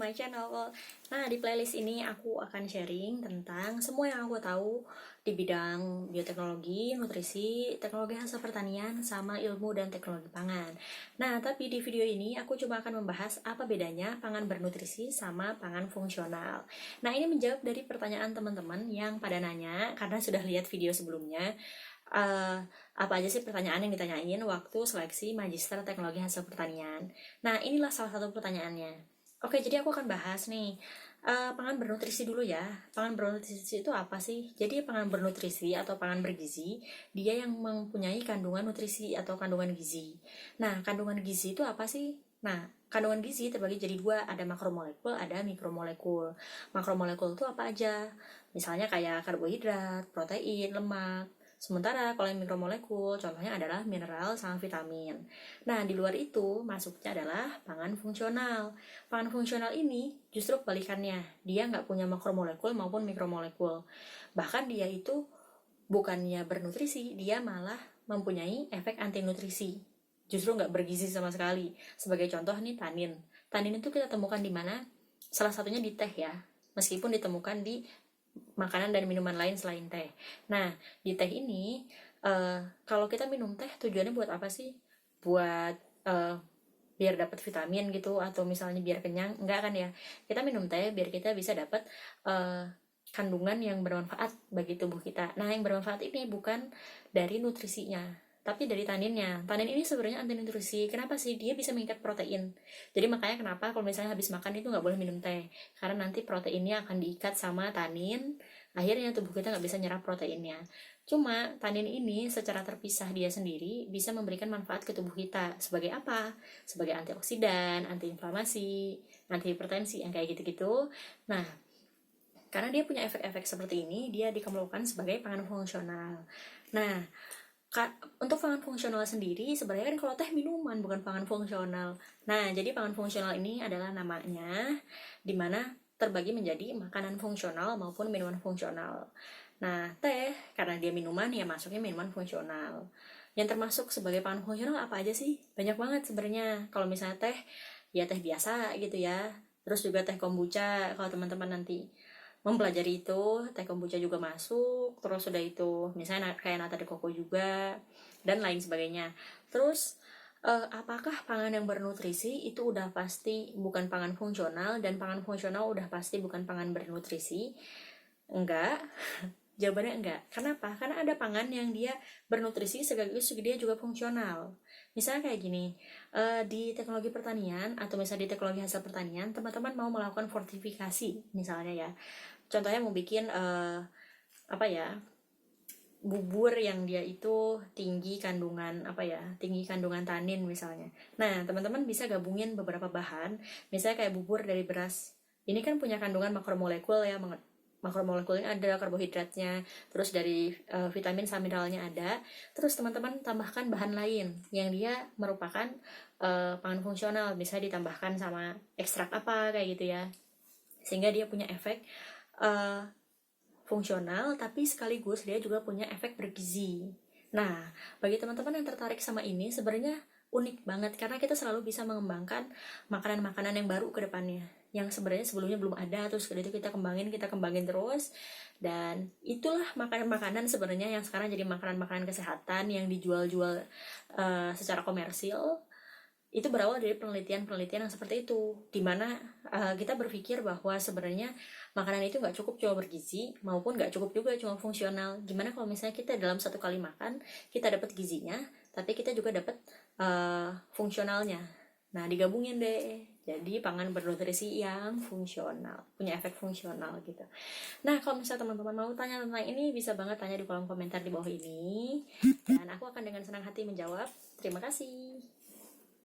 my channel. Nah, di playlist ini aku akan sharing tentang semua yang aku tahu di bidang bioteknologi, nutrisi, teknologi hasil pertanian, sama ilmu dan teknologi pangan. Nah, tapi di video ini aku cuma akan membahas apa bedanya pangan bernutrisi sama pangan fungsional. Nah, ini menjawab dari pertanyaan teman-teman yang pada nanya karena sudah lihat video sebelumnya. eh, apa aja sih pertanyaan yang ditanyain waktu seleksi Magister Teknologi Hasil Pertanian. Nah, inilah salah satu pertanyaannya. Oke, jadi aku akan bahas nih. Pangan bernutrisi dulu ya. Pangan bernutrisi itu apa sih? Jadi pangan bernutrisi atau pangan bergizi, dia yang mempunyai kandungan nutrisi atau kandungan gizi. Nah, kandungan gizi itu apa sih? Nah, kandungan gizi terbagi jadi dua, ada makromolekul, ada mikromolekul. Makromolekul itu apa aja? Misalnya kayak karbohidrat, protein, lemak. Sementara kalau yang mikromolekul, contohnya adalah mineral sama vitamin. Nah, di luar itu masuknya adalah pangan fungsional. Pangan fungsional ini justru kebalikannya. Dia nggak punya makromolekul maupun mikromolekul. Bahkan dia itu bukannya bernutrisi, dia malah mempunyai efek anti nutrisi. Justru nggak bergizi sama sekali. Sebagai contoh nih tanin. Tanin itu kita temukan di mana? Salah satunya di teh ya. Meskipun ditemukan di makanan dan minuman lain selain teh. Nah, di teh ini kalau kita minum teh tujuannya buat apa sih? Buat biar dapat vitamin gitu atau misalnya biar kenyang? Enggak kan ya? Kita minum teh biar kita bisa dapat kandungan yang bermanfaat bagi tubuh kita. Nah, yang bermanfaat ini bukan dari nutrisinya, tapi dari taninnya. Tanin ini sebenarnya anti nutrisi. Kenapa sih? Dia bisa mengikat protein. Jadi makanya kenapa kalau misalnya habis makan itu nggak boleh minum teh, karena nanti proteinnya akan diikat sama tanin. Akhirnya tubuh kita nggak bisa nyerap proteinnya. Cuma tanin ini secara terpisah dia sendiri bisa memberikan manfaat ke tubuh kita. Sebagai apa? Sebagai antioksidan, antiinflamasi, antihipertensi, yang kayak gitu-gitu. Nah, karena dia punya efek-efek seperti ini, dia dikemukakan sebagai pangan fungsional. Nah, untuk pangan fungsional sendiri, sebenarnya kan kalau teh minuman, bukan pangan fungsional. Nah, jadi pangan fungsional ini adalah namanya, dimana terbagi menjadi makanan fungsional maupun minuman fungsional. Nah, teh, karena dia minuman, ya masuknya minuman fungsional. Yang termasuk sebagai pangan fungsional apa aja sih? Banyak banget sebenarnya. Kalau misalnya teh, ya teh biasa gitu ya. Terus juga teh kombucha, kalau teman-teman nanti mempelajari itu, teh kombucha juga masuk, terus sudah itu misalnya kayak nata de coco juga dan lain sebagainya. Terus apakah pangan yang bernutrisi itu udah pasti bukan pangan fungsional dan pangan fungsional udah pasti bukan pangan bernutrisi? Enggak. Jawabannya enggak. Kenapa? Karena ada pangan yang dia bernutrisi sekaligus dia juga fungsional. Misalnya kayak gini, di teknologi pertanian atau misalnya di teknologi hasil pertanian, teman-teman mau melakukan fortifikasi misalnya ya. Contohnya mau bikin apa ya, bubur yang dia itu tinggi kandungan apa ya, tinggi kandungan tanin misalnya. Nah, teman-teman bisa gabungin beberapa bahan, misalnya kayak bubur dari beras. Ini kan punya kandungan makromolekul ya, makromolekulnya ada, karbohidratnya, terus dari vitamin sama mineralnya ada. Terus teman-teman tambahkan bahan lain yang dia merupakan pangan fungsional, bisa ditambahkan sama ekstrak apa kayak gitu ya, sehingga dia punya efek fungsional tapi sekaligus dia juga punya efek bergizi. Nah, bagi teman-teman yang tertarik sama ini sebenarnya unik banget karena kita selalu bisa mengembangkan makanan-makanan yang baru ke depannya yang sebenarnya sebelumnya belum ada, terus itu kita kembangin terus, dan itulah makanan-makanan sebenarnya yang sekarang jadi makanan-makanan kesehatan yang dijual-jual secara komersil. Itu berawal dari penelitian-penelitian yang seperti itu, dimana kita berpikir bahwa sebenarnya makanan itu nggak cukup cuma bergizi maupun nggak cukup juga cuma fungsional. Gimana kalau misalnya kita dalam satu kali makan kita dapat gizinya tapi kita juga dapat fungsionalnya. Nah, digabungin deh jadi pangan bernutrisi yang fungsional, punya efek fungsional gitu. Nah, kalau misalnya teman-teman mau tanya tentang ini bisa banget tanya di kolom komentar di bawah ini dan aku akan dengan senang hati menjawab. Terima kasih.